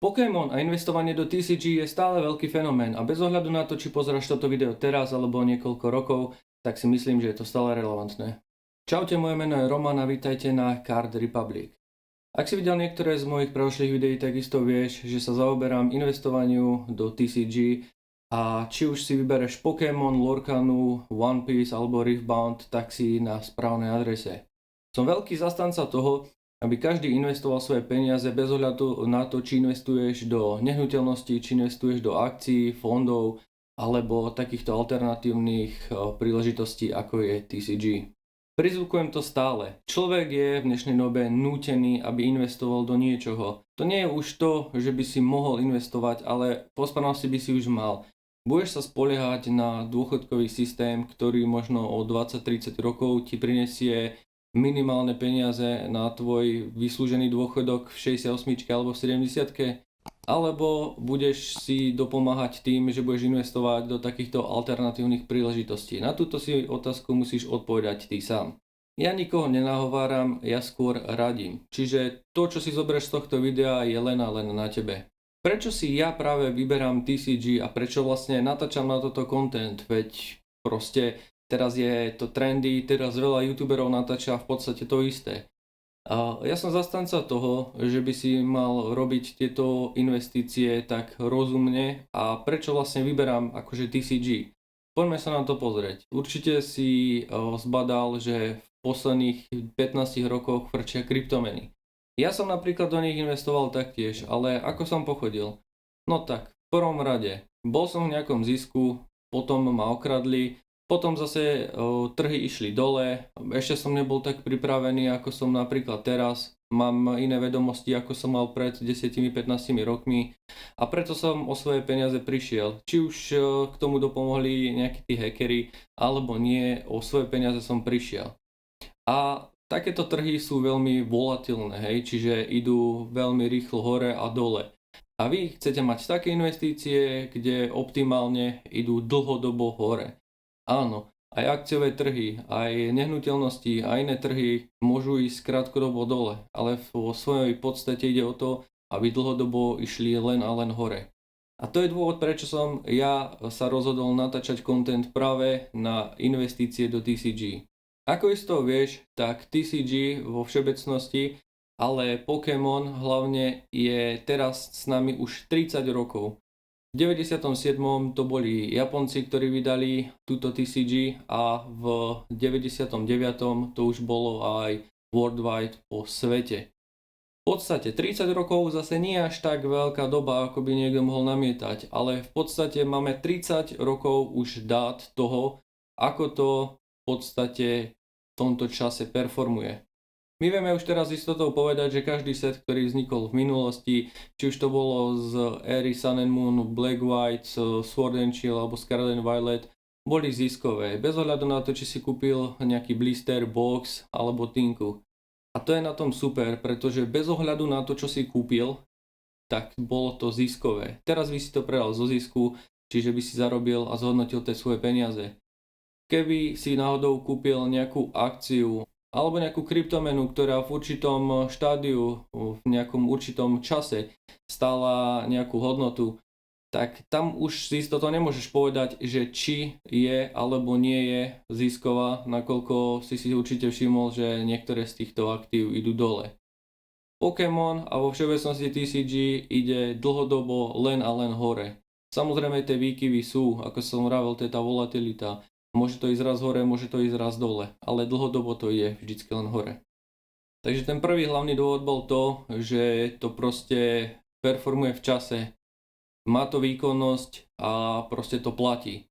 Pokémon a investovanie do TCG je stále veľký fenomén a bez ohľadu na to, či pozeráš toto video teraz alebo niekoľko rokov, tak si myslím, že je to stále relevantné. Čaute, moje meno je Roman a vítajte na Card Republic. Ak si videl niektoré z mojich predošlých videí, takisto vieš, že sa zaoberám investovaniu do TCG a či už si vybereš Pokémon, Lorcanu, One Piece alebo Riftbound, tak si na správnej adrese. Som veľký zastanca toho, aby každý investoval svoje peniaze bez ohľadu na to, či investuješ do nehnuteľností, či investuješ do akcií, fondov alebo takýchto alternatívnych príležitostí ako je TCG. Prizvukujem to stále. Človek je v dnešnej dobe nútený, aby investoval do niečoho. To nie je už to, že by si mohol investovať, ale po správnosti by si už mal. Budeš sa spoliehať na dôchodkový systém, ktorý možno o 20-30 rokov ti prinesie minimálne peniaze na tvoj vyslúžený dôchodok v 68 alebo v 70, alebo budeš si dopomáhať tým, že budeš investovať do takýchto alternatívnych príležitostí. Na túto si otázku musíš odpovedať ty sám. Ja nikoho nenahováram, ja skôr radím. Čiže to, čo si zoberieš z tohto videa, je len a len na tebe. Prečo si ja práve vyberám TCG a prečo vlastne natáčam na toto content? Veď proste teraz je to trendy, teraz veľa youtuberov natáča v podstate to isté. Ja som zastanca toho, že by si mal robiť tieto investície tak rozumne a prečo vlastne vyberám akože TCG. Poďme sa na to pozrieť. Určite si zbadal, že v posledných 15 rokoch frčia kryptomeny. Ja som napríklad do nich investoval taktiež, ale ako som pochodil? No tak, v prvom rade, bol som v nejakom zisku, potom ma okradli, potom zase trhy išli dole, ešte som nebol tak pripravený ako som napríklad teraz, mám iné vedomosti ako som mal pred 10-15 rokmi a preto som o svoje peniaze prišiel. Či už k tomu dopomohli nejakí tí hackeri alebo nie, o svoje peniaze som prišiel. A takéto trhy sú veľmi volatilné, hej, čiže idú veľmi rýchlo hore a dole. A vy chcete mať také investície, kde optimálne idú dlhodobo hore. Áno, aj akciové trhy, aj nehnuteľnosti a iné trhy môžu ísť krátkodobo dole, ale vo svojej podstate ide o to, aby dlhodobo išli len a len hore. A to je dôvod, prečo som ja sa rozhodol natáčať content práve na investície do TCG. Ako isto vieš, tak TCG vo všeobecnosti, ale Pokémon hlavne je teraz s nami už 30 rokov. V 97. to boli Japonci, ktorí vydali túto TCG a v 99. to už bolo aj worldwide po svete. V podstate 30 rokov zase nie až tak veľká doba, ako by niekto mohol namietať, ale v podstate máme 30 rokov už dát toho, ako to v podstate v tomto čase performuje. My vieme už teraz istotou povedať, že každý set, ktorý vznikol v minulosti, či už to bolo z éry Sun and Moon, Black White, Sword and Shield alebo Scarlet and Violet, boli ziskové, bez ohľadu na to, či si kúpil nejaký blister, box alebo tinku. A to je na tom super, pretože bez ohľadu na to, čo si kúpil, tak bolo to ziskové. Teraz by si to predal zo zisku, čiže by si zarobil a zhodnotil tie svoje peniaze. Keby si náhodou kúpil nejakú akciu, alebo nejakú kryptomenu, ktorá v určitom štádiu, v nejakom určitom čase stála nejakú hodnotu, tak tam už si istotou nemôžeš povedať, že či je alebo nie je zisková, nakoľko si určite všimol, že niektoré z týchto aktív idú dole. Pokémon a vo všeobecnosti TCG ide dlhodobo len a len hore. Samozrejme tie výkyvy sú, ako som vravel, to je tá volatilita. Môže to ísť raz hore, môže to ísť raz dole, ale dlhodobo to je vždycky len hore. Takže ten prvý hlavný dôvod bol to, že to proste performuje v čase, má to výkonnosť a proste to platí.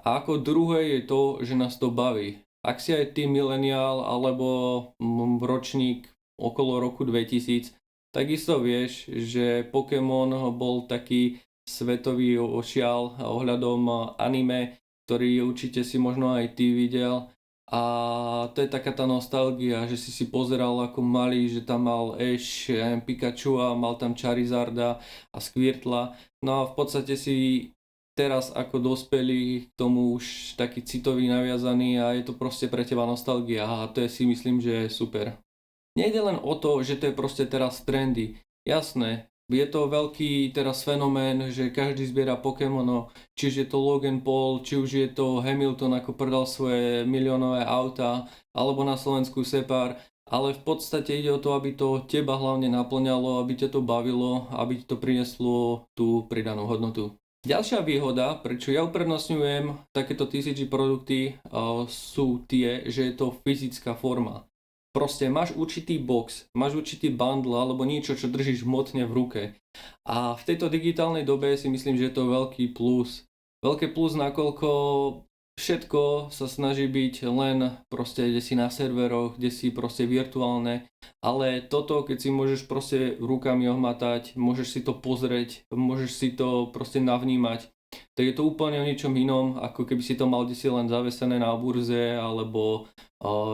A ako druhé je to, že nás to baví. Ak si aj ty mileniál alebo ročník okolo roku 2000, takisto vieš, že Pokémon bol taký svetový ošial ohľadom anime, ktorý určite si možno aj ty videl. A to je taká tá nostalgia, že si pozeral ako malý, že tam mal Ash, Pikachu a mal tam Charizarda a Squirtla. No a v podstate si teraz ako dospelý k tomu už taký citový naviazaný a je to proste pre teba nostalgia a to je si myslím, že je super. Nejde len o to, že to je proste teraz trendy. Jasné, Je to veľký teraz fenomén, že každý zbiera Pokémonov, či už je to Logan Paul, či už je to Hamilton, ako predal svoje miliónové auta, alebo na Slovensku Separ, ale v podstate ide o to, aby to teba hlavne naplňalo, aby ťa to bavilo, aby ti to prinieslo tú pridanú hodnotu. Ďalšia výhoda, prečo ja uprednostňujem takéto TCG produkty, sú tie, že je to fyzická forma. Proste máš určitý box, máš určitý bundle alebo niečo, čo držíš hmotne v ruke. A v tejto digitálnej dobe si myslím, že je to veľký plus. Veľké plus, nakoľko všetko sa snaží byť len proste kde si na serveroch, kde si proste virtuálne. Ale toto, keď si môžeš proste rukami ohmatať, môžeš si to pozrieť, môžeš si to proste navnímať, tak je to úplne o ničom inom, ako keby si to mal kde si len zavesené na burze alebo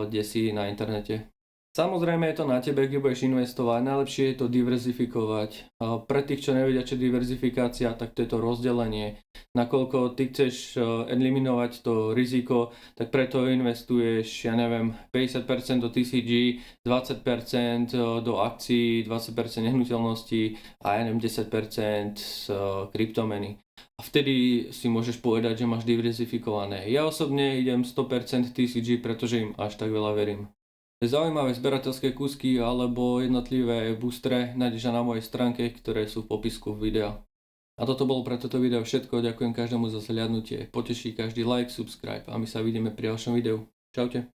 kde si na internete. Samozrejme je to na tebe, kde budeš investovať, najlepšie je to diverzifikovať. Pre tých, čo nevedia, čo diverzifikácia, tak to je to rozdelenie. Nakoľko ty chceš eliminovať to riziko, tak preto investuješ, ja neviem, 50% do TCG, 20% do akcií, 20% nehnuteľností a ja neviem, 10% z kryptomeny. A vtedy si môžeš povedať, že máš diverzifikované. Ja osobne idem 100% TCG, pretože im až tak veľa verím. Zaujímavé zberateľské kúsky alebo jednotlivé boostre nájdeš na mojej stránke, ktoré sú v popisku videa. A toto bolo pre toto video všetko, ďakujem každému za zhliadnutie, poteší každý like, subscribe a my sa vidíme pri ďalšom videu. Čaute.